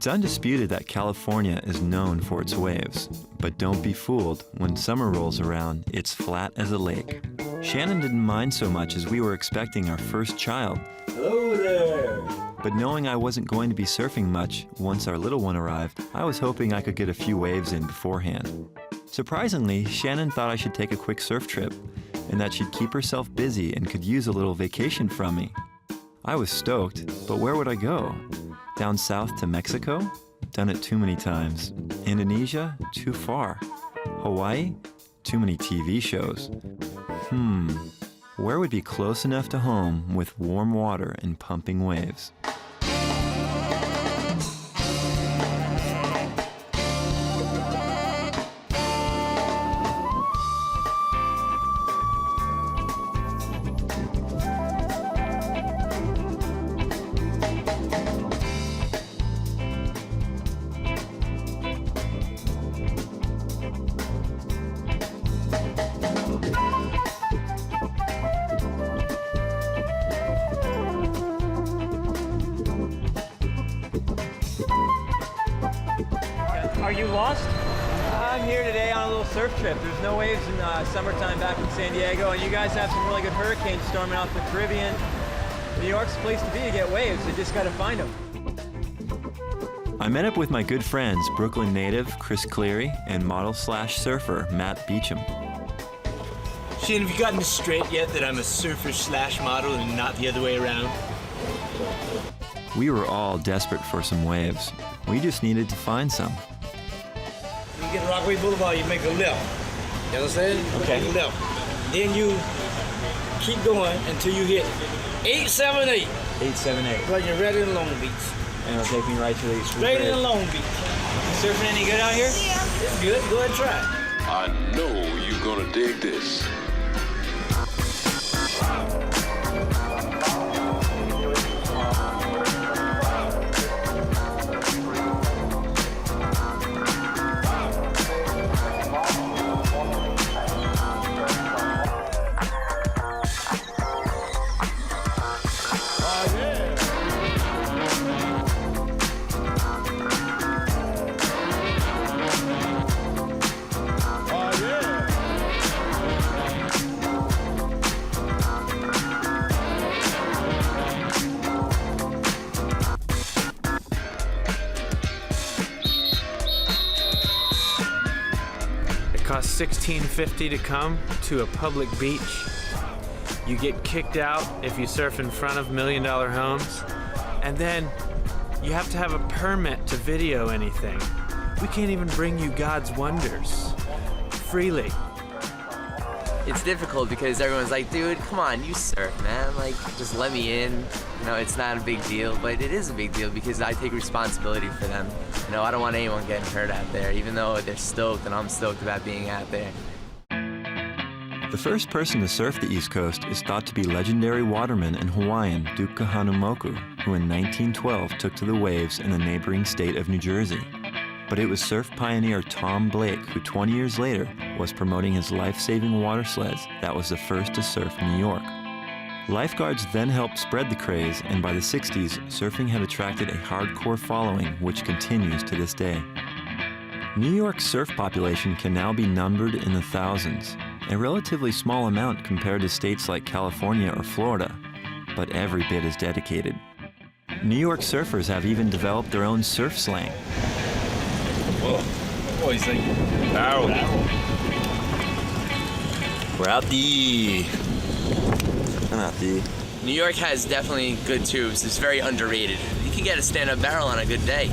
It's undisputed that California is known for its waves, but don't be fooled. When summer rolls around, it's flat as a lake. Shannon didn't mind so much as we were expecting our first child. Hello there! But knowing I wasn't going to be surfing much once our little one arrived, I was hoping I could get a few waves in beforehand. Surprisingly, Shannon thought I should take a quick surf trip, and that she'd keep herself busy and could use a little vacation from me. I was stoked, but where would I go? Down south to Mexico? Done it too many times. Indonesia? Too far. Hawaii? Too many TV shows. Where would be close enough to home with warm water and pumping waves? Are you lost? I'm here today on a little surf trip. There's no waves in summertime back in San Diego, and you guys have some really good hurricanes storming off the Caribbean. New York's the place to be to get waves. You just got to find them. I met up with my good friends, Brooklyn native Chris Cleary and model/surfer Matt Beecham. Shane, have you gotten this straight yet that I'm a surfer/model and not the other way around? We were all desperate for some waves. We just needed to find some. You get Rockaway Boulevard, you make a left. You understand? Okay. Make a left. Then you keep going until you hit 878. 878. Like you're right in Long Beach. And it'll take me right to the Straight in Long Beach. Surfing any good out here? It's good. Go ahead and try. I know you're gonna dig this. Costs $16.50 to come to a public beach. You get kicked out if you surf in front of $1 million homes. And then you have to have a permit to video anything. We can't even bring you God's wonders freely. It's difficult because everyone's like, dude, come on, you surf, man. Like, just let me in. You know, it's not a big deal, but it is a big deal because I take responsibility for them. You know, I don't want anyone getting hurt out there, even though they're stoked and I'm stoked about being out there. The first person to surf the East Coast is thought to be legendary waterman and Hawaiian Duke Kahanamoku, who in 1912 took to the waves in the neighboring state of New Jersey. But it was surf pioneer Tom Blake who 20 years later was promoting his life-saving water sleds that was the first to surf New York. Lifeguards then helped spread the craze, and by the 60s, surfing had attracted a hardcore following which continues to this day. New York's surf population can now be numbered in the thousands, a relatively small amount compared to states like California or Florida, but every bit as dedicated. New York surfers have even developed their own surf slang. Whoa. What do you think? Barrel. We're out the... I'm out the... New York has definitely good tubes. It's very underrated. You can get a stand-up barrel on a good day.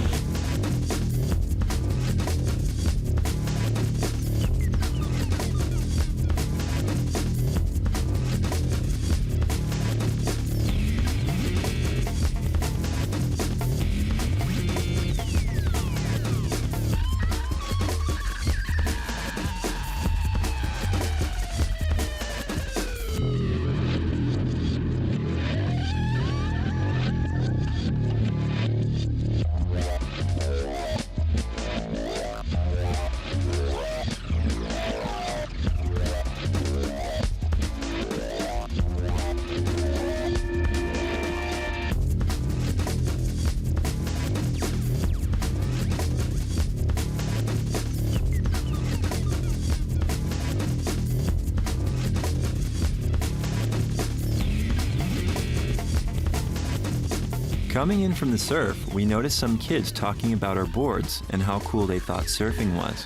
Coming in from the surf, we noticed some kids talking about our boards and how cool they thought surfing was.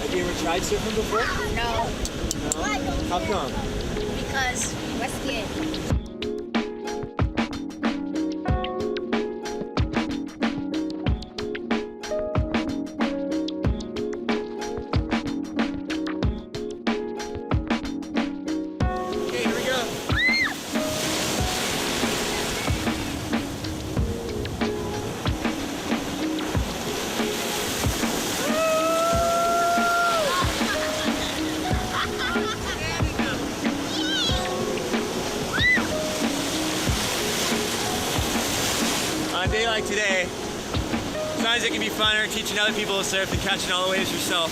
Have you ever tried surfing before? No, No? How come? because we're scared. On a day like today, sometimes it can be funner teaching other people to surf than catching all the waves yourself.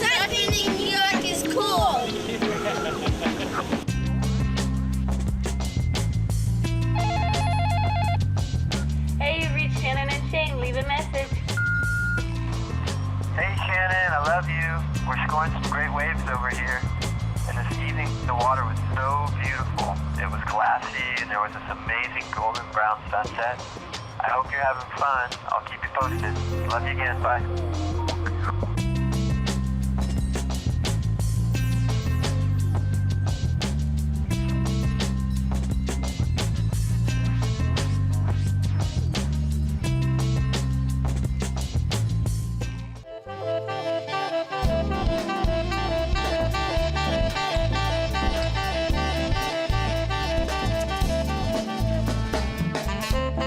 Surfing in New York is cool. Hey, you've reached Shannon and Shayne. Leave a message. Hey Shannon, I love you. We're scoring some great waves over here. And this evening, the water was so beautiful. It was glassy and there was this amazing golden brown sunset. I hope you're having fun. I'll keep you posted. Love you again. Bye.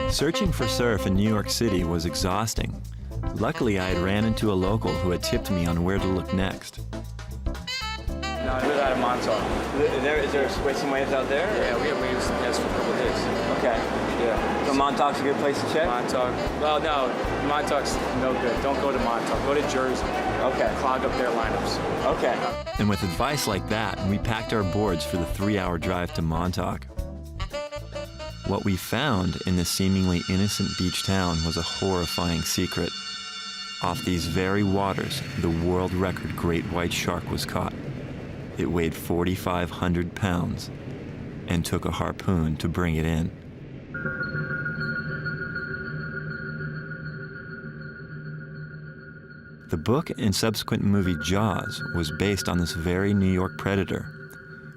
Searching for surf in New York City was exhausting. Luckily, I had ran into a local who had tipped me on where to look next. No, I live out of Montauk. Is there some waves out there? Yeah, we have waves nest for a couple of days. Okay. Yeah. So Montauk's a good place to check? Montauk. Well, no, Montauk's no good. Don't go to Montauk. Go to Jersey. Okay. Clog up their lineups. Okay. And with advice like that, we packed our boards for the 3-hour drive to Montauk. What we found in this seemingly innocent beach town was a horrifying secret. Off these very waters, the world record great white shark was caught. It weighed 4,500 pounds and took a harpoon to bring it in. The book and subsequent movie Jaws was based on this very New York predator.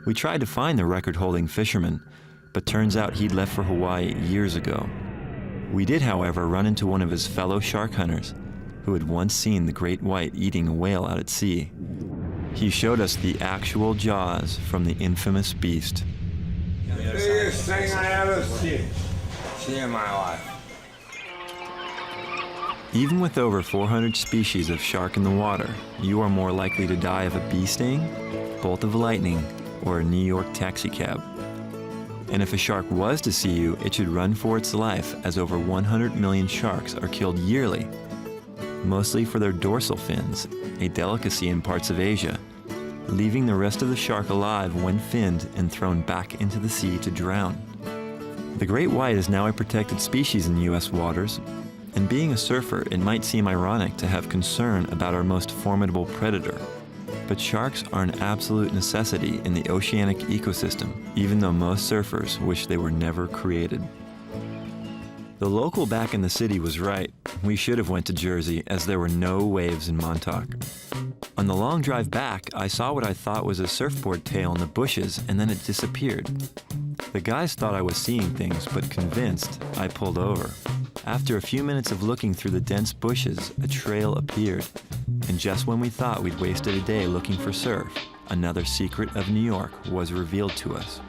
We tried to find the record-holding fisherman, but turns out he'd left for Hawaii years ago. We did, however, run into one of his fellow shark hunters who had once seen the great white eating a whale out at sea. He showed us the actual Jaws from the infamous beast. Biggest thing I ever seen in my life. Even with over 400 species of shark in the water, you are more likely to die of a bee sting, bolt of lightning, or a New York taxicab. And if a shark was to see you, it should run for its life, as over 100 million sharks are killed yearly, mostly for their dorsal fins, a delicacy in parts of Asia, leaving the rest of the shark alive when finned and thrown back into the sea to drown. The great white is now a protected species in U.S. waters, and being a surfer, it might seem ironic to have concern about our most formidable predator. But sharks are an absolute necessity in the oceanic ecosystem, even though most surfers wish they were never created. The local back in the city was right. We should have went to Jersey, as there were no waves in Montauk. On the long drive back, I saw what I thought was a surfboard tail in the bushes, and then it disappeared. The guys thought I was seeing things, but convinced, I pulled over. After a few minutes of looking through the dense bushes, a trail appeared. And just when we thought we'd wasted a day looking for surf, another secret of New York was revealed to us.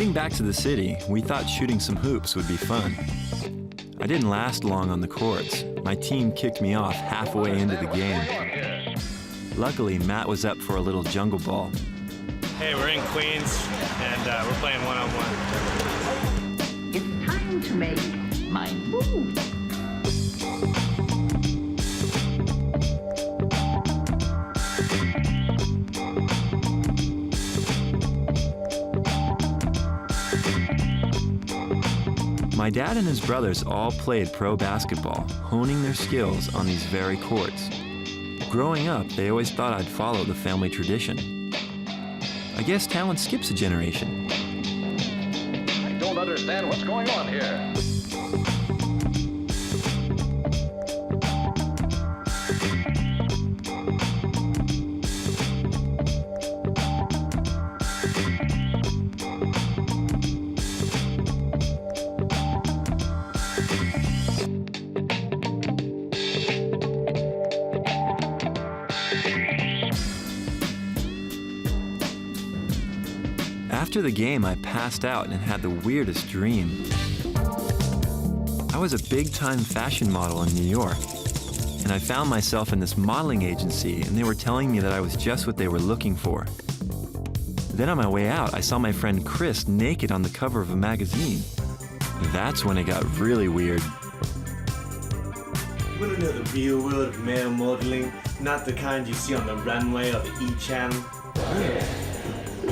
Getting back to the city, we thought shooting some hoops would be fun. I didn't last long on the courts. My team kicked me off halfway into the game. Luckily, Matt was up for a little jungle ball. Hey, we're in Queens, and we're playing one-on-one. It's time to make my move. My dad and his brothers all played pro basketball, honing their skills on these very courts. Growing up, they always thought I'd follow the family tradition. I guess talent skips a generation. I don't understand what's going on here. After the game, I passed out and had the weirdest dream. I was a big-time fashion model in New York, and I found myself in this modeling agency, and they were telling me that I was just what they were looking for. Then on my way out, I saw my friend Chris naked on the cover of a magazine. That's when it got really weird. You want to know the real world of male modeling? Not the kind you see on the runway or the E! channel? Yeah.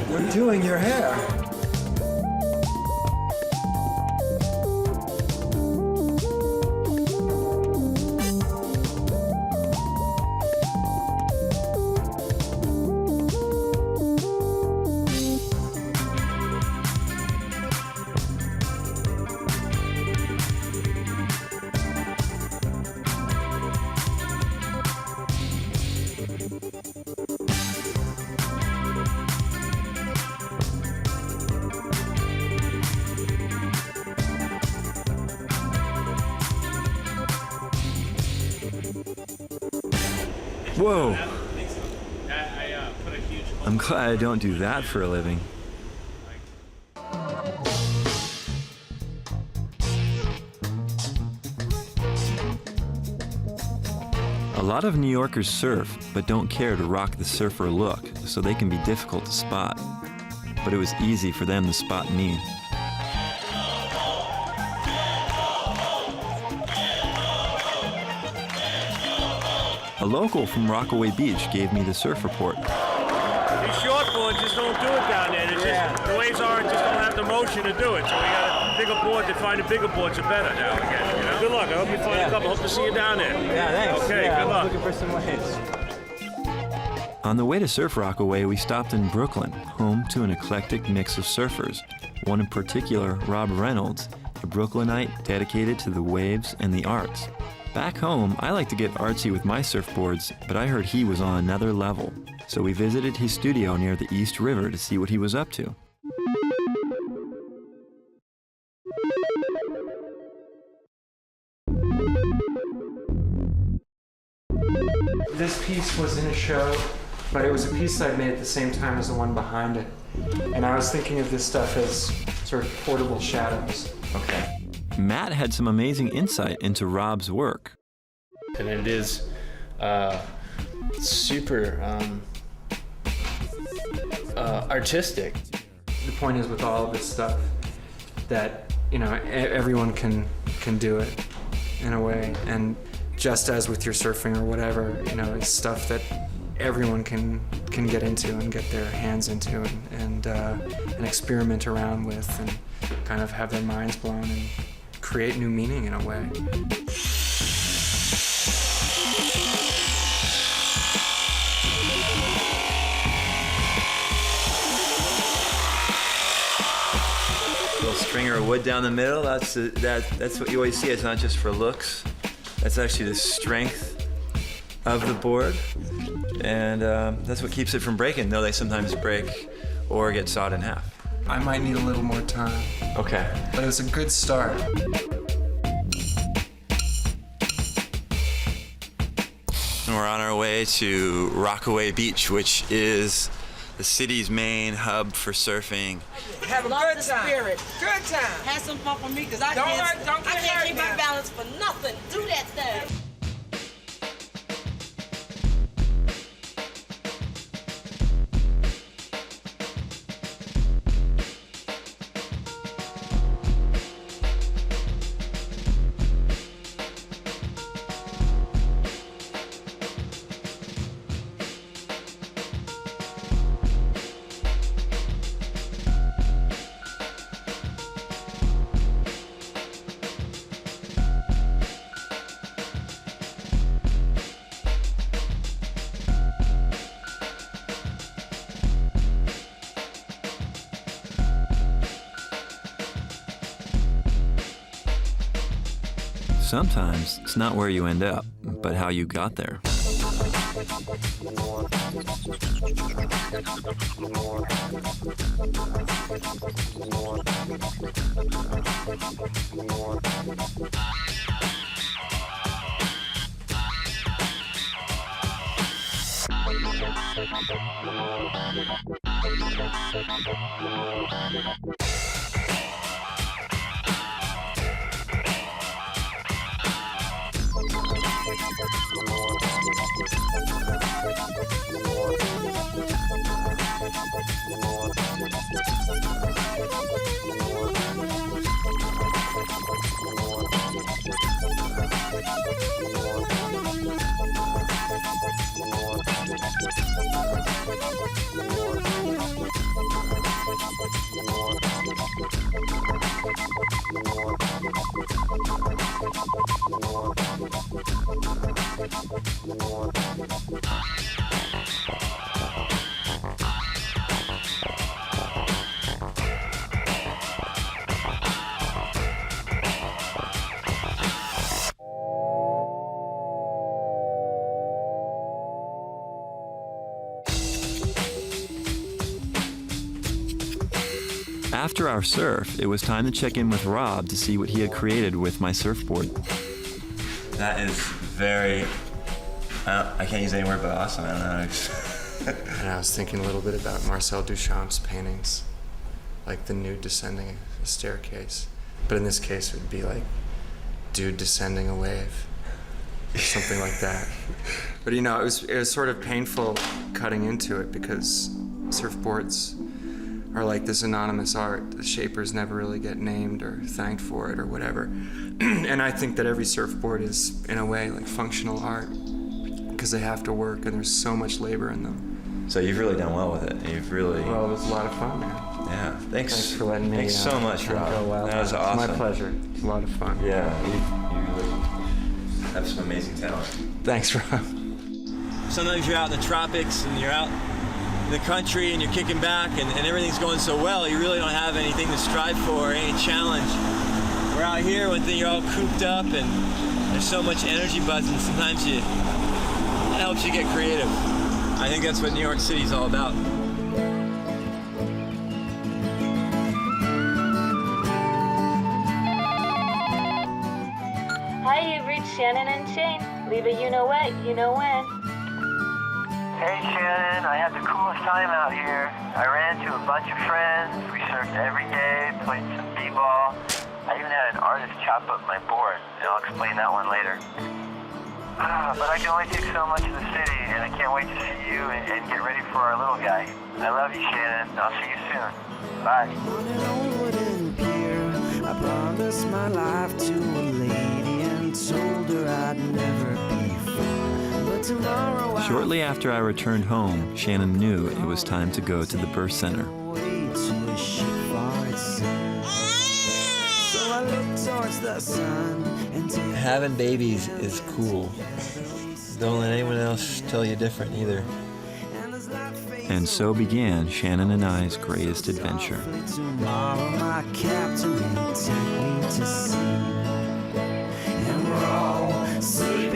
We're doing your hair. Whoa! I'm glad I don't do that for a living. A lot of New Yorkers surf, but don't care to rock the surfer look, so they can be difficult to spot. But it was easy for them to spot me. A local from Rockaway Beach gave me the surf report. These shortboards just don't do it down there. Just, the waves aren't, just don't have the motion to do it. So we got a bigger board to find the bigger boards are better now again. You know? Good luck. I hope you find a couple. Hope to see you down there. Yeah, thanks. Okay, good luck. Looking for some waves. On the way to Surf Rockaway, we stopped in Brooklyn, home to an eclectic mix of surfers. One in particular, Rob Reynolds, a Brooklynite dedicated to the waves and the arts. Back home, I like to get artsy with my surfboards, but I heard he was on another level. So we visited his studio near the East River to see what he was up to. This piece was in a show, but it was a piece I'd made at the same time as the one behind it. And I was thinking of this stuff as sort of portable shadows. Okay. Matt had some amazing insight into Rob's work. And it is super artistic. The point is with all of this stuff that, you know, everyone can do it in a way. And just as with your surfing or whatever, you know, it's stuff that everyone can get into and get their hands into and experiment around with and kind of have their minds blown and create new meaning in a way. Little stringer of wood down the middle, that's what you always see. It's not just for looks. That's actually the strength of the board. And that's what keeps it from breaking, though they sometimes break or get sawed in half. I might need a little more time. Okay. But it was a good start. And we're on our way to Rockaway Beach, which is the city's main hub for surfing. Have a good time. Spirit. Good time. Have some fun for me, because I don't can't keep my hurt balance for nothing. Do that thing. Sometimes it's not where you end up, but how you got there. After our surf, it was time to check in with Rob to see what he had created with my surfboard. That is very, I can't use any word but awesome. I don't know. And I was thinking a little bit about Marcel Duchamp's paintings, like the nude descending a staircase. But in this case, it would be like dude descending a wave, or something like that. But you know, it was sort of painful cutting into it because surfboards are like this anonymous art. The shapers never really get named or thanked for it or whatever. And I think that every surfboard is, in a way, like functional art because they have to work and there's so much labor in them. So you've really done well with it. You've really... Well, it was a lot of fun, man. Yeah, thanks for letting me. Thanks so much, Rob. That was awesome. My pleasure. It's a lot of fun. Yeah, you really have some amazing talent. Thanks, Rob. Sometimes you're out in the tropics and you're out in the country and you're kicking back and everything's going so well, you really don't have anything to strive for, any challenge. We're out here when you're all cooped up and there's so much energy buzzing, sometimes it helps you get creative. I think that's what New York City's all about. Hi, you've reached Shannon and Shayne. Leave a you-know-what, you-know-when. Hey Shannon, I had the coolest time out here. I ran into a bunch of friends, we surfed every day, played some b-ball. I even had an artist chop up my board, and I'll explain that one later. But I can only take so much of the city, and I can't wait to see you and get ready for our little guy. I love you, Shannon. I'll see you soon. Bye. I promised my life to a lady and told her I'd never be far. But tomorrow Shortly after I returned home, Shannon knew it was time to go to the birth center. Having babies is cool. Don't let anyone else tell you different either. And so began Shannon and I's greatest adventure. Tomorrow my captain will take me to sea, and we're all sleeping.